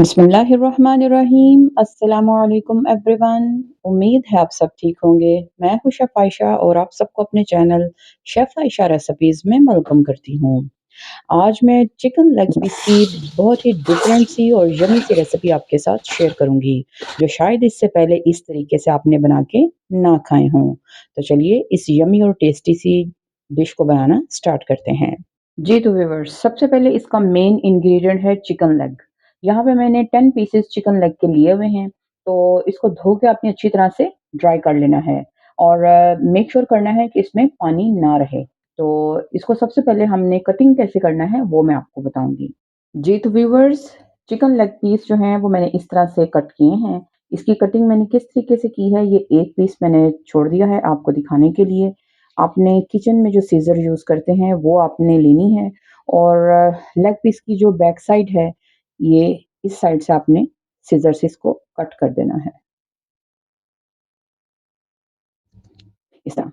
बिस्मिल्लाहिर्रहमानिर्रहीम। अस्सलामुअलैकुम एवरीवन। उम्मीद है आप सब ठीक होंगे। मैं हूँ शेफ़ आयशा और आप सबको अपने चैनल शेफ़ आयशा रेसिपीज़ में वेलकम करती हूँ। आज मैं चिकन लेग पीस की बहुत ही डिफरेंट सी और यम्मी सी रेसिपी आपके साथ शेयर करूँगी, जो शायद इससे पहले इस तरीके से आपने बना के ना खाए हों। तो चलिए इस यम्मी और टेस्टी सी डिश को बनाना स्टार्ट करते हैं। जी तो व्यूअर्स, सबसे पहले इसका मेन इंग्रेडिएंट है चिकन लेग। यहाँ पे मैंने 10 पीसेस चिकन लेग के लिए हुए हैं, तो इसको धो के आपने अच्छी तरह से ड्राई कर लेना है और मेक श्योर करना है कि इसमें पानी ना रहे। तो इसको सबसे पहले हमने कटिंग कैसे करना है वो मैं आपको बताऊँगी। जी तो व्यूअर्स, चिकन लेग पीस जो हैं वो मैंने इस तरह से कट किए हैं। इसकी कटिंग मैंने किस तरीके से की है, ये एक पीस मैंने छोड़ दिया है आपको दिखाने के लिए। आपने किचन में जो सीज़र यूज़ करते हैं वो आपने लेनी है और लेग पीस की जो बैक साइड है, ये इस साइड से आपने सीज़र से इसको कट कर देना है, इस तरह।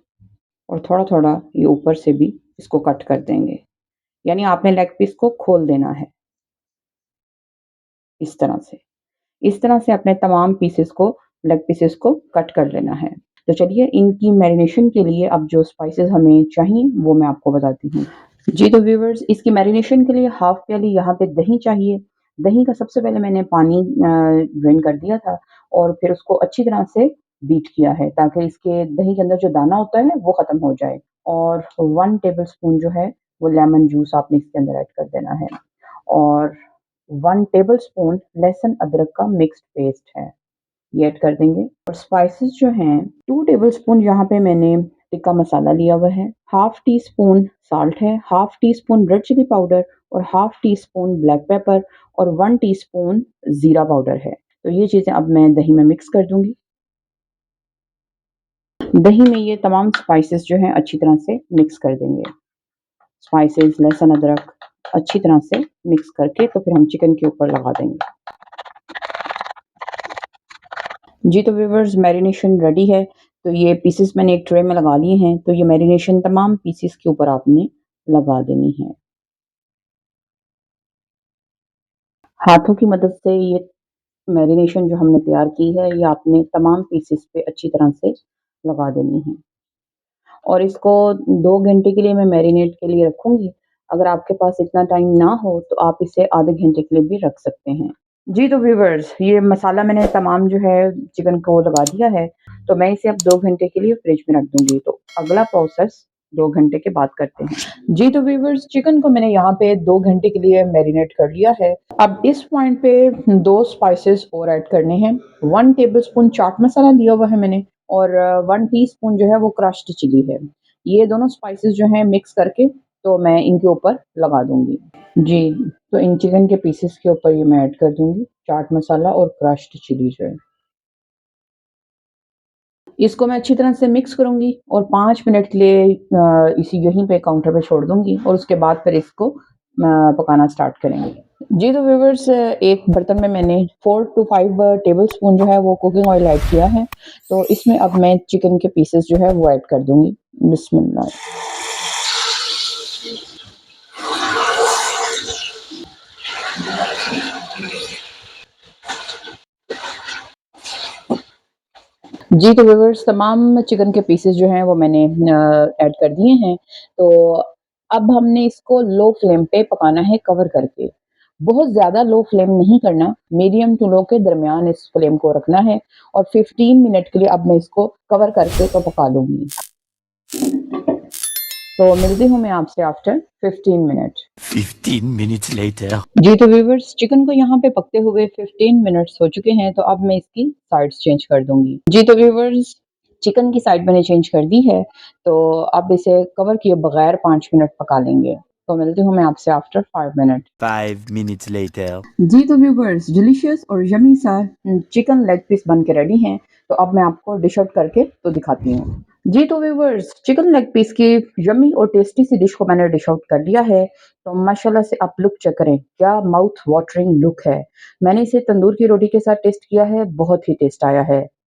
और थोड़ा-थोड़ा ये ऊपर से भी इसको कट कर देंगे। यानी आपने लेग पीस को खोल देना है, इस तरह से। इस तरह से अपने तमाम पीसेस को लेग पीसेस को कट कर लेना है। तो चलिए इनकी मैरिनेशन के लिए अब जो स्पाइसेस हमें चाहिए वो मैं आपको बताती हूँ। जी तो व्यूअर्स, इसकी मैरिनेशन के लिए हाफ़ प्याली यहाँ पे दही चाहिए। दही का सबसे पहले मैंने पानी ड्रेन कर दिया था और फिर उसको अच्छी तरह से बीट किया है ताकि इसके दही के अंदर जो दाना होता है वो ख़त्म हो जाए। और 1 टेबलस्पून जो है वो लेमन जूस आपने इसके अंदर ऐड कर देना है और 1 टेबलस्पून लहसुन अदरक का मिक्स्ड पेस्ट है, ये ऐड कर देंगे। और स्पाइसेस जो हैं 2 टेबलस्पून यहाँ पे मैंने टिक्का मसाला लिया हुआ है, हाफ टी स्पून साल्ट है, half teaspoon red chilli powder और half teaspoon black pepper और 1 टीस्पून ज़ीरा पाउडर है। तो ये चीज़ें अब मैं दही में मिक्स कर दूँगी। दही में ये तमाम स्पाइसेस जो हैं अच्छी तरह से मिक्स कर देंगे। स्पाइसेस, लहसुन, अदरक अच्छी तरह से मिक्स करके तो फिर हम चिकन के ऊपर लगा देंगे। जी तो व्यूअर्स, मैरिनेशन रेडी है। तो ये पीसेस मैंने एक ट्रे में लगा लिए हैं, तो ये मैरिनेशन तमाम पीसेस के ऊपर आपने लगा देनी है। हाथों की मदद से ये मैरिनेशन जो हमने तैयार की है, ये आपने तमाम पीसेस पे अच्छी तरह से लगा देनी है। और इसको 2 घंटे के लिए मैं मैरिनेट के लिए रखूँगी। अगर आपके पास इतना टाइम ना हो, तो आप इसे आधे घंटे के लिए भी रख सकते हैं। जी तो व्यूअर्स, ये मसाला मैंने तमाम जो है चिकन को लगा दिया है, तो मैं इसे अब 2 घंटे के लिए फ्रिज में रख दूँगी। तो अगला प्रोसेस 2 घंटे के बाद करते हैं। जी तो व्यूअर्स, चिकन को मैंने यहाँ पे 2 घंटे के लिए मैरिनेट कर लिया है। अब इस पॉइंट पे 2 स्पाइसेस और ऐड करने हैं। 1 टेबलस्पून चाट मसाला लिया हुआ है मैंने और 1 टीस्पून जो है वो क्रश्ड चिली है। ये दोनों स्पाइसेस जो हैं मिक्स करके तो मैं इनके ऊपर लगा दूँगी। जी, तो इन चिकन के पीसेस के ऊपर ये मैं ऐड कर दूँगी चाट मसाला और क्रश्ड चिली जो है। इसको मैं अच्छी तरह से मिक्स करूँगी और 5 मिनट के लिए इसे यहीं पे काउंटर पे छोड़ दूँगी और उसके बाद फिर इसको पकाना स्टार्ट करेंगे। जी तो व्यूअर्स, एक बर्तन में मैंने 4 टू 5 टेबलस्पून जो है वो कुकिंग ऑयल ऐड किया है। तो इसमें अब मैं चिकन के पीसेस जो है वो ऐड कर दूँगी। बिस्मिल्लाह। जी, तो व्यूअर्स, तमाम चिकन के पीसेस जो हैं वो मैंने ऐड कर दिए हैं। तो अब हमने इसको लो फ्लेम पे पकाना है कवर करके। बहुत ज़्यादा लो फ्लेम नहीं करना, मीडियम टू लो के दरमियान इस फ्लेम को रखना है और 15 मिनट के लिए अब मैं इसको कवर करके तो पका लूँगी। तो मिलती हूँ मैं आपसे आफ्टर 15 मिनट। 15 minutes later. जी तो व्यूअर्स, चिकन को यहाँ पे पकते हुए 15 मिनट्स हो चुके हैं, तो अब मैं इसकी साइड्स चेंज कर दूँगी। जी तो व्यूअर्स, चिकन की साइड मैंने चेंज कर दी है, तो अब इसे कवर किए बगैर 5 मिनट पका लेंगे। तो मिलती हूँ मैं आपसे आफ्टर 5 मिनट। 5 minutes later. जी तो व्यूअर्स, डिलीशियस और यम्मी सा चिकन लेग पीस बन के रेडी हैं। तो अब मैं आपको डिश आउट करके तो दिखाती हूँ। जी तो व्यूअर्स, चिकन लेग पीस की यम्मी और टेस्टी सी डिश को मैंने डिश आउट कर लिया है। तो माशाल्लाह से आप लुक चेक करें, क्या माउथ वाटरिंग लुक है। मैंने इसे तंदूर की रोटी के साथ टेस्ट किया है, बहुत ही टेस्ट आया है।